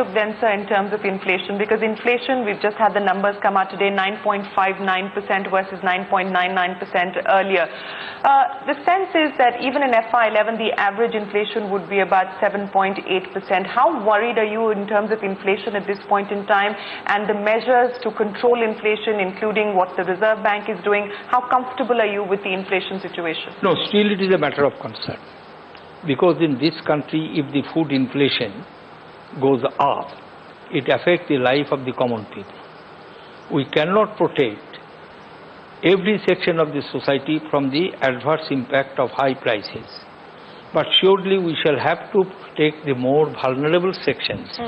outlook then, sir, in terms of inflation? Because inflation, we've just had the numbers come out today, 9.59% versus 9.99% earlier. The sense is that even in FY11, the average inflation would be about 7.8%. How worried are you in terms of inflation at this point in time, and the measures to control inflation, including what the Reserve Bank is doing? How comfortable are you with the inflation situation? No, still it is a matter of concern. Because in this country, if the food inflation goes up, it affects the life of the common people. We cannot protect every section of the society from the adverse impact of high prices. But surely we shall have to protect the more vulnerable sections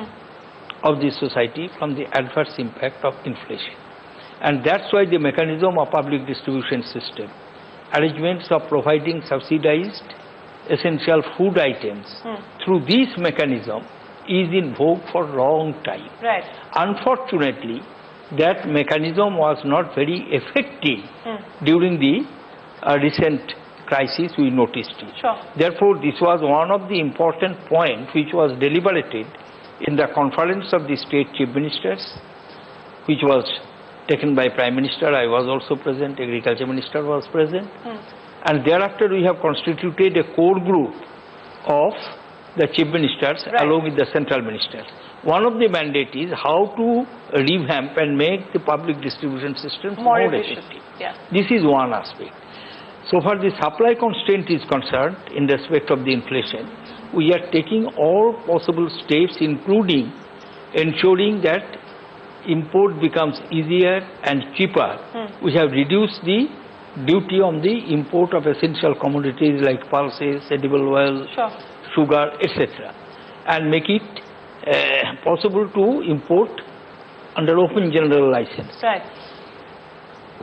of the society from the adverse impact of inflation. And that's why the mechanism of public distribution system, arrangements of providing subsidized essential food items through this mechanism is in vogue for a long time. Right. Unfortunately, that mechanism was not very effective during the recent crisis we noticed it. Sure. Therefore, this was one of the important points which was deliberated in the conference of the state chief ministers, which was taken by Prime Minister. I was also present, Agriculture Minister was present. And thereafter we have constituted a core group of the chief ministers along with the central ministers. One of the mandates is how to revamp and make the public distribution system more effective. Yeah. This is one aspect. So far the supply constraint is concerned in respect of the inflation, we are taking all possible steps, including ensuring that import becomes easier and cheaper. We have reduced the duty on the import of essential commodities like pulses, edible oil, sugar, etc. and make it possible to import under open general license. Right.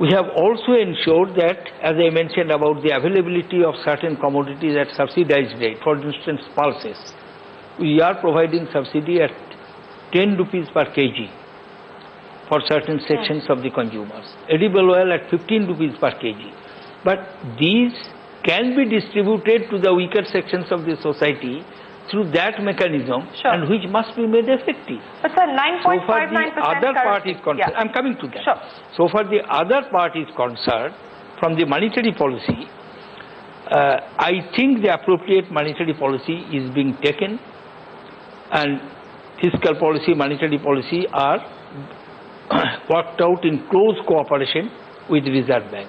We have also ensured that, as I mentioned about the availability of certain commodities at subsidized rate, for instance pulses, we are providing subsidy at 10 rupees per kg for certain sections of the consumers. Edible oil at 15 rupees per kg. But these can be distributed to the weaker sections of the society through that mechanism and which must be made effective. But sir, 9.59% so far the other part is concerned, I'm coming to that. So far the other part is concerned from the monetary policy, I think the appropriate monetary policy is being taken, and fiscal policy, monetary policy are worked out in close cooperation with the Reserve Bank.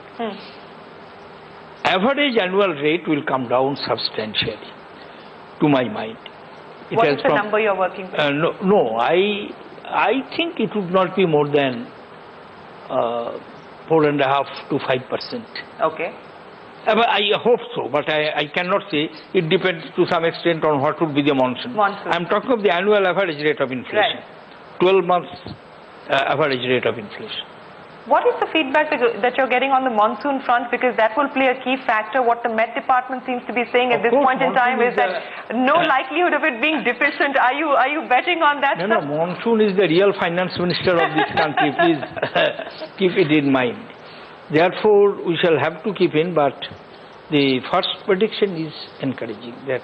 Average annual rate will come down substantially, to my mind. What is the number you're working with? No, I think it would not be more than 4.5% to 5%. Okay. I hope so, but I cannot say. It depends to some extent on what would be the monsoon. I'm talking of the annual average rate of inflation. 12 months average rate of inflation. What is the feedback that you're getting on the monsoon front? Because that will play a key factor. What the Met Department seems to be saying at this point in time is that no likelihood of it being deficient. Are you betting on that? No, monsoon is the real finance minister of this country. Please keep it in mind. Therefore, we shall have to keep in, but the first prediction is encouraging, that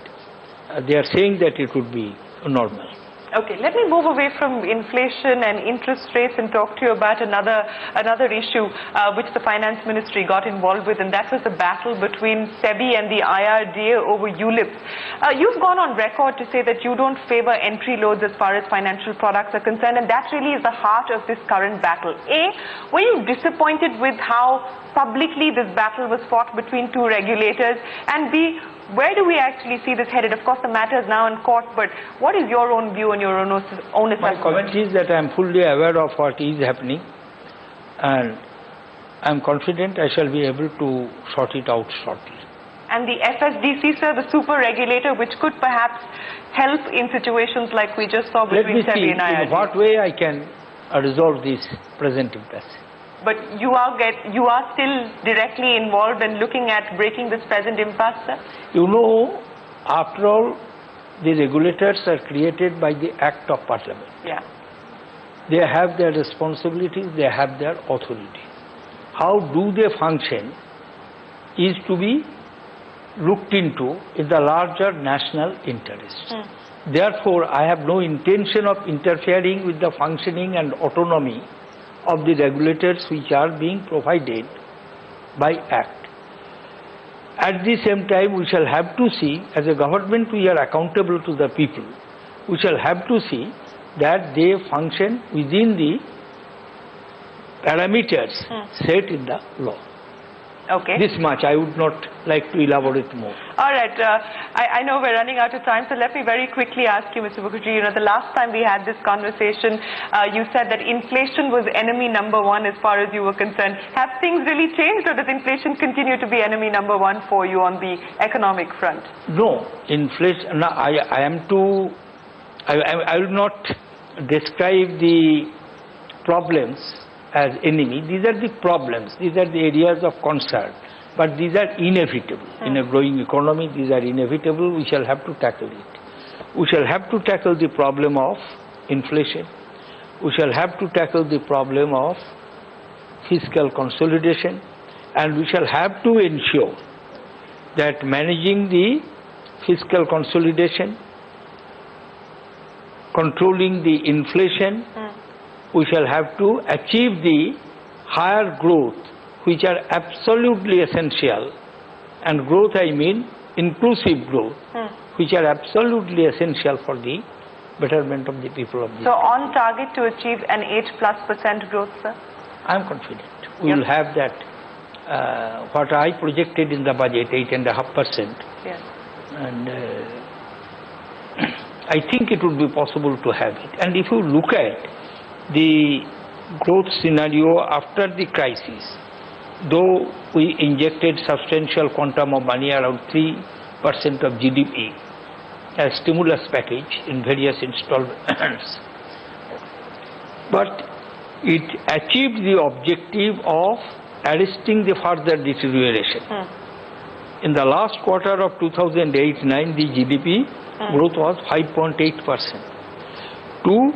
they are saying that it would be normal. Okay, let me move away from inflation and interest rates and talk to you about another issue which the Finance Ministry got involved with, and that was the battle between SEBI and the IRDA over ULIPs. You've gone on record to say that you don't favor entry loads as far as financial products are concerned, and that really is the heart of this current battle. A, were you disappointed with how publicly this battle was fought between two regulators? And B, where do we actually see this headed? Of course, the matter is now in court, but what is your own view and your own assessment? My comment is that I am fully aware of what is happening, and I am confident I shall be able to sort it out shortly. And the FSDC, sir, the super regulator, which could perhaps help in situations like we just saw between SEBI and IRDA. Let me see in what way I can resolve this present impasse. But you are still directly involved in looking at breaking this present impasse, sir? You know, after all, the regulators are created by the Act of Parliament. Yeah. They have their responsibilities, they have their authority. How do they function is to be looked into in the larger national interest. Therefore, I have no intention of interfering with the functioning and autonomy of the regulators which are being provided by Act. At the same time, we shall have to see, as a government we are accountable to the people, we shall have to see that they function within the parameters set in the law. Okay. This much, I would not like to elaborate more. All right. I know we're running out of time, so let me very quickly ask you, Mr. Mukherjee, you know, the last time we had this conversation, you said that inflation was enemy number one as far as you were concerned. Have things really changed, or does inflation continue to be enemy number one for you on the economic front? No, inflation, no, I will not describe the problems as enemy. These are the problems, these are the areas of concern, but these are inevitable. In a growing economy, these are inevitable. We shall have to tackle it. We shall have to tackle the problem of inflation. We shall have to tackle the problem of fiscal consolidation, and we shall have to ensure that managing the fiscal consolidation, controlling the inflation, we shall have to achieve the higher growth which are absolutely essential, and growth I mean inclusive growth, which are absolutely essential for the betterment of the people of the So on target to achieve an 8+% growth, sir? I am confident. We will have that, what I projected in the budget, 8.5%. Yes. And I think it would be possible to have it. And if you look at the growth scenario after the crisis, though we injected substantial quantum of money, around 3% of GDP, as stimulus package in various installments, but it achieved the objective of arresting the further deterioration. In the last quarter of 2008-9, the GDP growth was 5.8%. To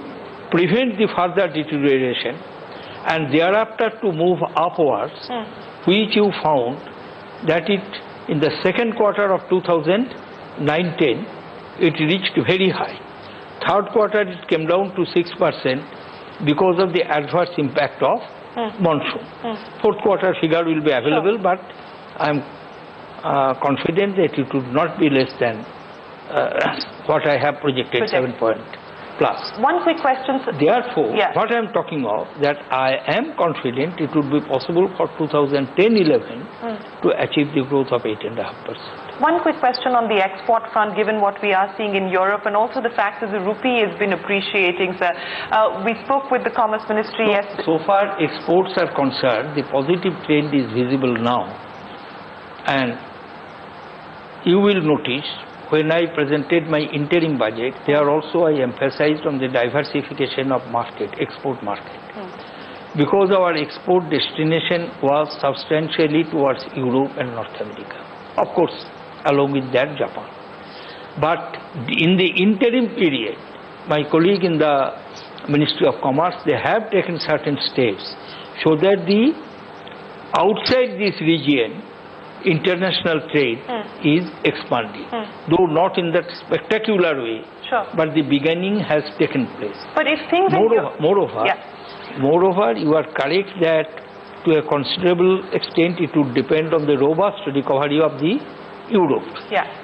prevent the further deterioration and thereafter to move upwards, which you found that it in the second quarter of 2009-10 it reached very high. Third quarter it came down to 6% because of the adverse impact of monsoon. Fourth quarter figure will be available, but I am confident that it would not be less than what I have projected, 7 point plus. One quick question. Therefore, what I am talking of, that I am confident it would be possible for 2010-11 to achieve the growth of 8.5%. One quick question on the export front, given what we are seeing in Europe and also the fact that the rupee has been appreciating, sir. We spoke with the Commerce Ministry yesterday. So far exports are concerned, the positive trend is visible now. And you will notice, when I presented my interim budget, there also I emphasized on the diversification of market, export market. Because our export destination was substantially towards Europe and North America. Of course, along with that, Japan. But in the interim period, my colleague in the Ministry of Commerce, they have taken certain steps so that the outside this region, international trade is expanding, though not in that spectacular way, but the beginning has taken place. But if things moreover, you are correct that to a considerable extent it would depend on the robust recovery of the Europe.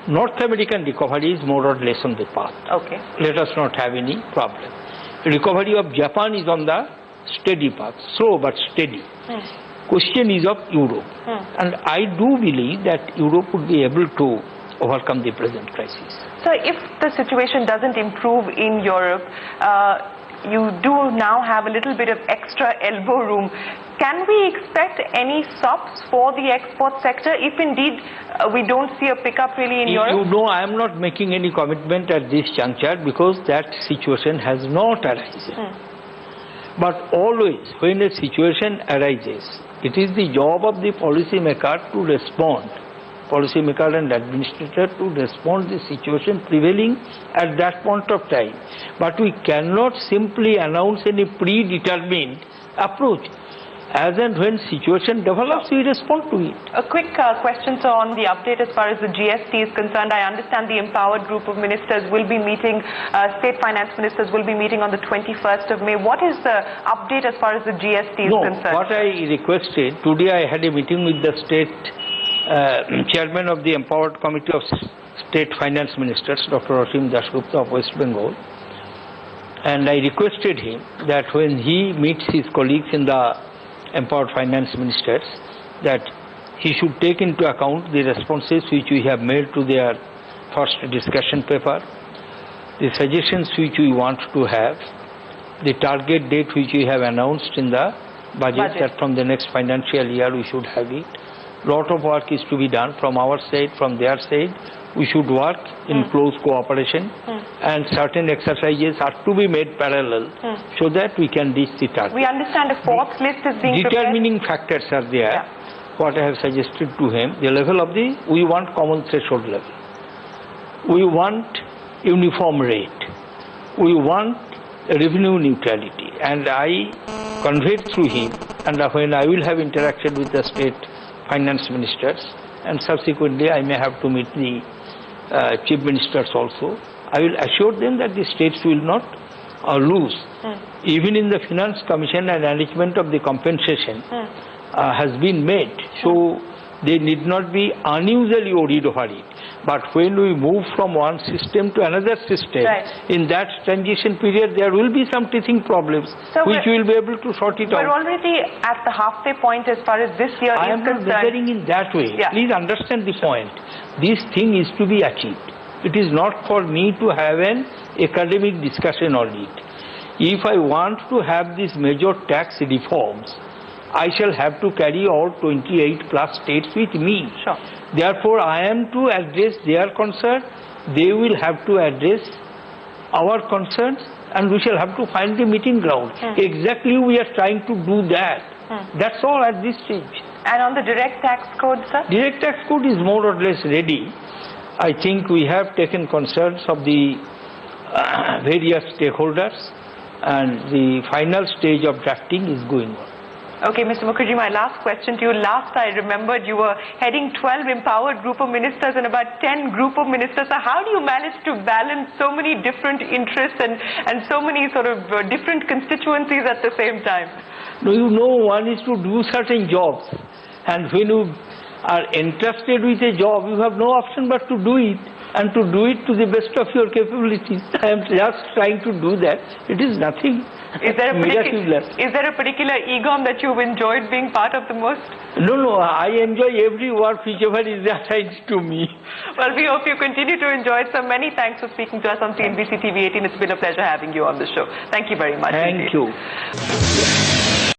North American recovery is more or less on the path. Let us not have any problem. The recovery of Japan is on the steady path, slow but steady. Question is of Europe, and I do believe that Europe would be able to overcome the present crisis. So if the situation doesn't improve in Europe, you do now have a little bit of extra elbow room. Can we expect any stops for the export sector if indeed we don't see a pickup really in Europe? You know, I am not making any commitment at this juncture because that situation has not arisen. But always when a situation arises, it is the job of the policymaker to respond, policymaker and administrator to respond the situation prevailing at that point of time. But we cannot simply announce any predetermined approach. As and when situation develops, we respond to it. A quick question, sir, on the update as far as the GST is concerned. I understand the empowered group of ministers will be meeting, state finance ministers will be meeting on the 21st of May. What is the update as far as the GST is concerned? What I requested, today I had a meeting with the state chairman of the empowered committee of state finance ministers, Dr. Asim Dasgupta of West Bengal, and I requested him that when he meets his colleagues in the empowered finance ministers, that he should take into account the responses which we have made to their first discussion paper, the suggestions which we want to have, the target date which we have announced in the budget that from the next financial year we should have it. Lot of work is to be done from our side, from their side. We should work in close cooperation, and certain exercises are to be made parallel so that we can reach the target. We understand a fourth list is being determining factors are there. What I have suggested to him, the level of we want common threshold level. We want uniform rate. We want revenue neutrality. And I conveyed through him, and when I will have interaction with the state finance ministers, and subsequently I may have to meet the chief ministers also, I will assure them that the states will not lose. Even in the Finance Commission, an arrangement of the compensation has been made, so they need not be unusually worried over it. But when we move from one system to another system, in that transition period there will be some teething problems, so which we will be able to sort it out. We're already at the halfway point as far as this year I is concerned. I am not measuring in that way. Please understand the point. This thing is to be achieved. It is not for me to have an academic discussion on it. If I want to have these major tax reforms, I shall have to carry all 28 plus states with me. Sure. Therefore, I am to address their concern. They will have to address our concerns, and we shall have to find the meeting ground. Exactly, we are trying to do that. That's all at this stage. And on the direct tax code, sir? Direct tax code is more or less ready. I think we have taken concerns of the various stakeholders, and the final stage of drafting is going on. Okay, Mr. Mukherjee, my last question to you. Last I remembered you were heading 12 empowered group of ministers and about 10 group of ministers. So how do you manage to balance so many different interests and so many sort of different constituencies at the same time? No, you know, one is to do certain jobs, and when you are entrusted with a job, you have no option but to do it, and to do it to the best of your capabilities. I am just trying to do that. It is nothing. Is there a particular EGOM that you've enjoyed being part of the most? No, I enjoy every work whichever is assigned to me. Well, we hope you continue to enjoy it. So many thanks for speaking to us on CNBC TV 18. It's been a pleasure having you on the show. Thank you very much. Thank you.